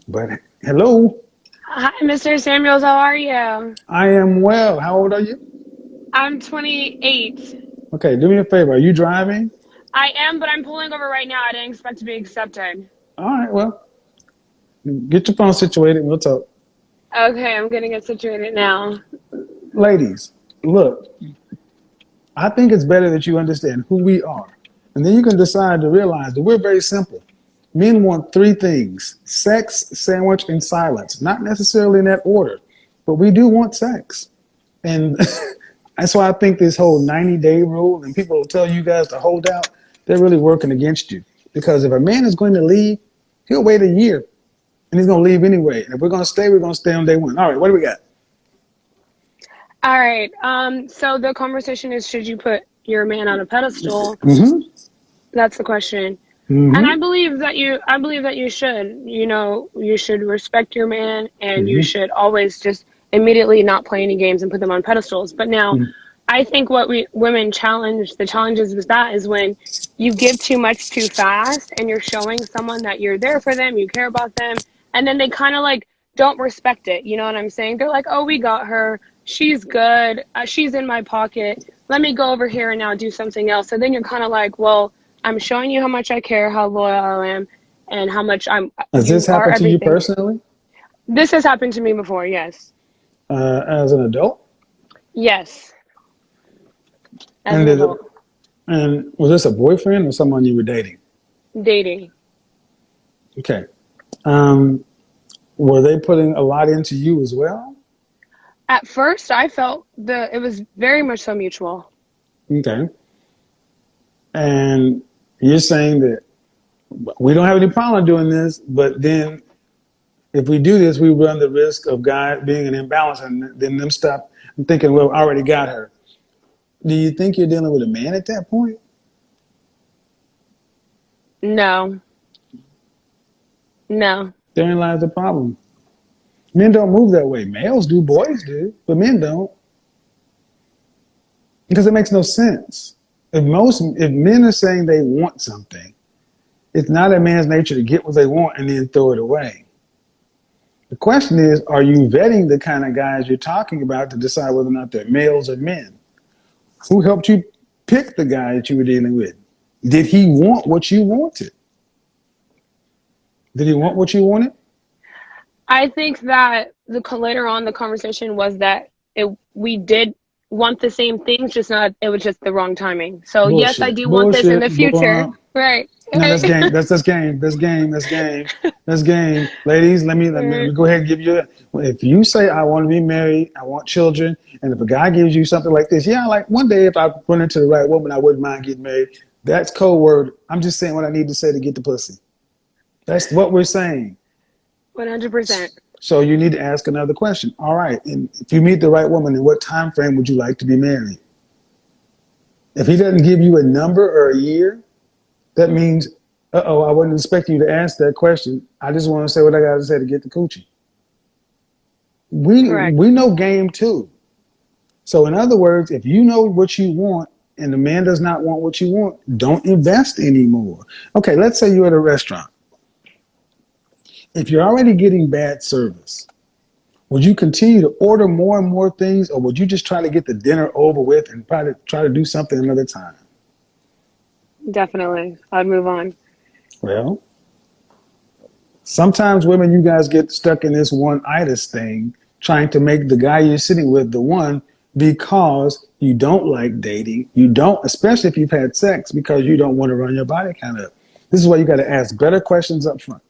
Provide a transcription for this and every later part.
But hello, Hi, Mr. Samuels. How are you? I am well. How old are you? I'm 28. Okay, do me a favor. Are you driving? I am, but I'm pulling over right now. I didn't expect to be accepted. All right, well, get your phone situated. We'll talk. Okay, I'm getting it situated now. Ladies, look, I think it's better that you understand who we are. And then you can decide to realize that we're very simple. Men want three things: sex, sandwich, and silence. Not necessarily in that order, but we do want sex. And that's why I think this whole 90-day rule and people will tell you guys to hold out, they're really working against you. Because if a man is going to leave, he'll wait a year and he's going to leave anyway. And if we're going to stay, we're going to stay on day one. All right, what do we got? All right. So the conversation is, should you put your man on a pedestal? Mm-hmm. That's the question. And Mm-hmm. I believe that you should. You should respect your man, and you Mm-hmm. should always just immediately not play any games and put them on pedestals. But now, Mm-hmm. I think what we women the challenges with that is when you give too much too fast and you're showing someone that you're there for them, you care about them, and then they kind of like don't respect it. You know what I'm saying? They're like, "Oh, we got her. She's good. She's in my pocket. Let me go over here and now do something else." So then you're kind of like, "Well, I'm showing you how much I care, how loyal I am, and how much Has this you are happened to you everything." personally This has happened to me before, yes. as an adult? Yes, as And an did it, adult. and was this a boyfriend or someone you were dating? Dating. Okay. Um, were they putting a lot into you as well? At first, I felt it was very much so mutual. Okay. And you're saying that we don't have any problem doing this, but then if we do this, we run the risk of guy being an imbalance and then them stop and thinking, well, I already got her. Do you think you're dealing with a man at that point? No, no. Therein lies the problem. Men don't move that way. Males do, boys do, but men don't because it makes no sense. If men are saying they want something, it's not a man's nature to get what they want and then throw it away. The question is, are you vetting the kind of guys you're talking about to decide whether or not they're males or men? Who helped you pick the guy that you were dealing with? Did he want what you wanted? Did he want what you wanted? I think that later on the conversation was that we did want the same things, just not. It was just the wrong timing. So yes, I Bullshit. do want this in Bullshit. the future. Right. No, Right. that's game. That's game. That's game. That's game. That's game. Ladies, let me Right. go ahead and give you. If you say I want to be married, I want children, and if a guy gives you something like this, yeah, like one day if I run into the right woman, I wouldn't mind getting married. That's code word. I'm just saying what I need to say to get the pussy. That's what we're saying. 100%. So you need to ask another question. All right, and if you meet the right woman, in what time frame would you like to be married? If he doesn't give you a number or a year, that means, I wasn't expecting you to ask that question. I just want to say what I got to say to get the coochie. Correct. We know game too. So in other words, if you know what you want and the man does not want what you want, don't invest anymore. Okay, let's say you're at a restaurant. If you're already getting bad service, would you continue to order more and more things, or would you just try to get the dinner over with and probably try to do something another time? Definitely. I'd move on. Well, sometimes women, you guys get stuck in this one itis thing, trying to make the guy you're sitting with the one because you don't like dating. You don't, especially if you've had sex, because you don't want to run your body count up. This is why you got to ask better questions up front.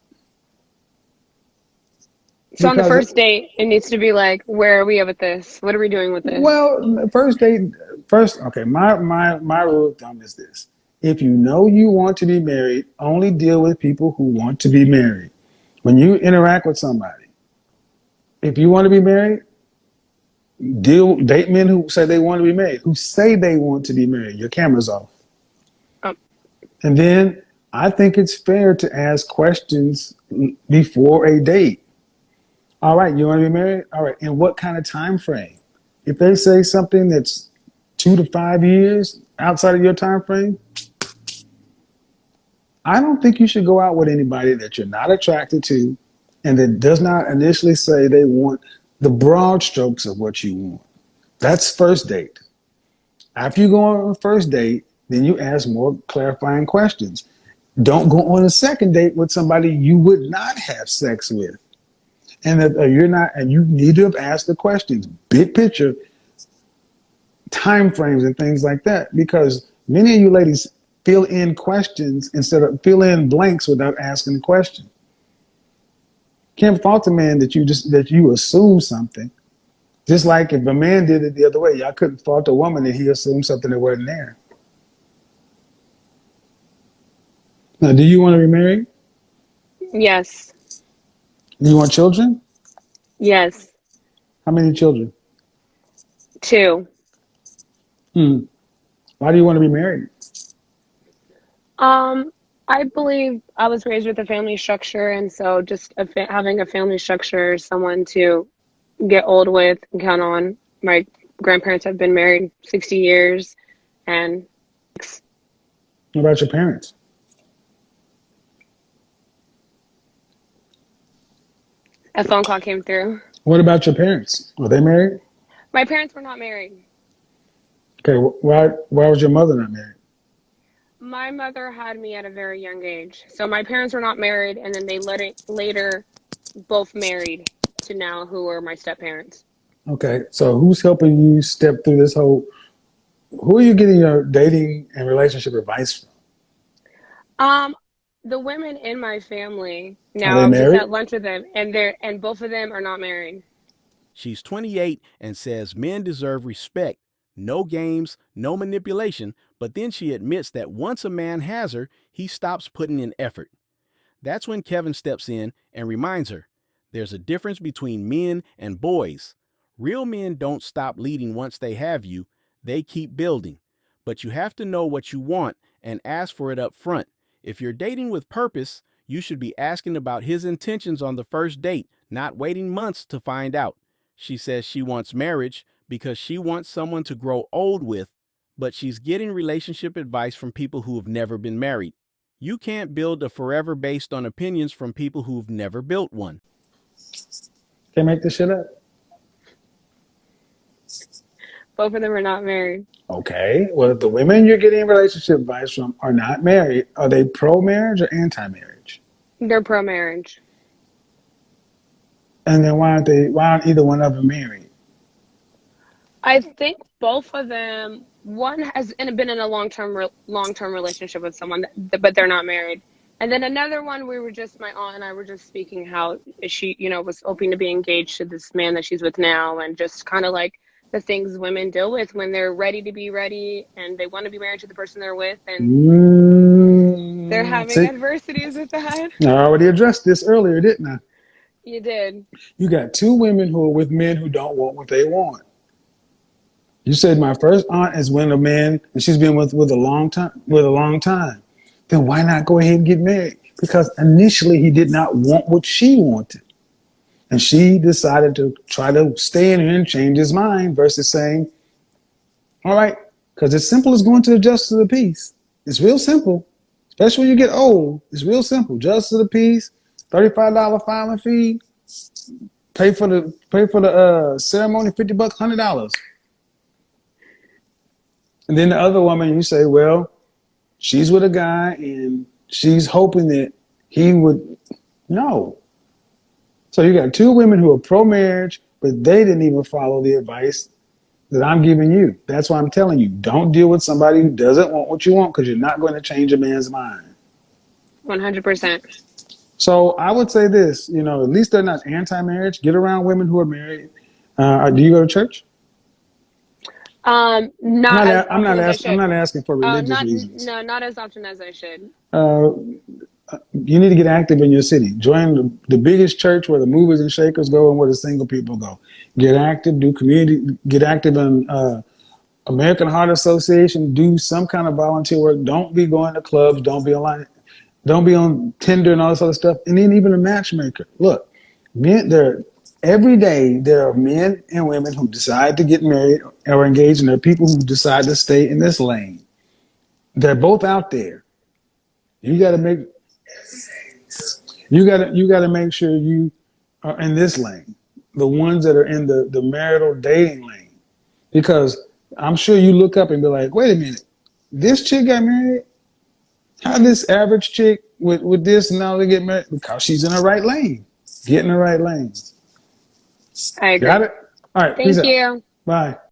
So on the Because, first date, it needs to be like, where are we at with this? What are we doing with this? well, first date, first, okay, my rule of thumb is this. If you know you want to be married, only deal with people who want to be married. When you interact with somebody, if you want to be married, date men who say they want to be married, who say they want to be married. Your camera's off. Um, And then I think it's fair to ask questions before a date. All right, you want to be married? All right, in what kind of time frame? If they say something that's 2 to 5 years outside of your time frame, I don't think you should go out with anybody that you're not attracted to and it does not initially say they want the broad strokes of what you want. That's first date. After you go on a first date, then you ask more clarifying questions. Don't go on a second date with somebody you would not have sex with. And that you're not, and you need to have asked the questions, big picture, time frames, and things like that, because many of you ladies fill in questions instead of fill in blanks without asking the question. Can't fault a man that you assume something. Just like if a man did it the other way, y'all couldn't fault a woman that he assumed something that wasn't there. Now, do you want to be married? Yes. Do you want children? Yes. How many children? 2. Hmm. Why do you want to be married? Um, I believe I was raised with a family structure, and so just having a family structure, someone to get old with and count on. My grandparents have been married 60 years, and What about your parents? a phone call came through. What about your parents? Were they married? My parents were not married. Okay, why was your mother not married? My mother had me at a very young age. So my parents were not married, and then they later both married to now who are my step parents. Okay, so who's helping you step through this whole? Who are you getting your dating and relationship advice from? Um, the women in my family Are now, they I was just married? at lunch with them, and both of them are not married. She's 28 and says men deserve respect. No games, no manipulation, but then she admits that once a man has her, he stops putting in effort. That's when Kevin steps in and reminds her there's a difference between men and boys. Real men don't stop leading once they have you, they keep building. But you have to know what you want and ask for it up front. If you're dating with purpose, you should be asking about his intentions on the first date, not waiting months to find out. She says she wants marriage because she wants someone to grow old with, but she's getting relationship advice from people who have never been married. You can't build a forever based on opinions from people who've never built one. Can't make this shit up. Both of them are not married. Okay, well, if the women you're getting relationship advice from are not married, are they pro-marriage or anti-marriage? They're pro marriage. And then why aren't they? Why aren't either one of them married? I think both of them. One has been in a long term relationship with someone, but they're not married. And then another one, my aunt and I were just speaking how she, was hoping to be engaged to this man that she's with now, and just kind of like the things women deal with when they're ready to be ready and they want to be married to the person they're with, and they're having See, adversities with that. I already addressed this earlier, didn't I? You did. You got two women who are with men who don't want what they want. You said my first aunt is with a man and she's been with a long time. Then why not go ahead and get married? Because initially he did not want what she wanted. And she decided to try to stay in here and change his mind versus saying, all right, because it's simple as going to the justice of the peace. It's real simple, especially when you get old. It's real simple. Justice of the peace, $35 filing fee, pay for the ceremony, $50, $100. And then the other woman, you say, well, she's with a guy and she's hoping that he would. No. So you got two women who are pro-marriage, but they didn't even follow the advice that I'm giving you. That's why I'm telling you, don't deal with somebody who doesn't want what you want, because you're not going to change a man's mind. 100%. So I would say this, at least they're not anti-marriage. Get around women who are married. Do you go to church? Not as I'm often not as I asking. I'm should. not asking for religious Not reasons. no, not as often as I should. Uh, you need to get active in your city. Join the biggest church where the movers and shakers go and where the single people go. Get active. Do community. Get active in American Heart Association. Do some kind of volunteer work. Don't be going to clubs. Don't be online. Don't be on Tinder and all this other stuff. And then even a matchmaker. Look, every day there are men and women who decide to get married or engaged, and there are people who decide to stay in this lane. They're both out there. You got to make sure you are in this lane, the ones that are in the marital dating lane. Because I'm sure you look up and be like, wait a minute, this chick got married? How this average chick with this now they get married? Because she's in the right lane. Get in the right lane. I Got agree. it? All right, peace Thank out. you. Bye.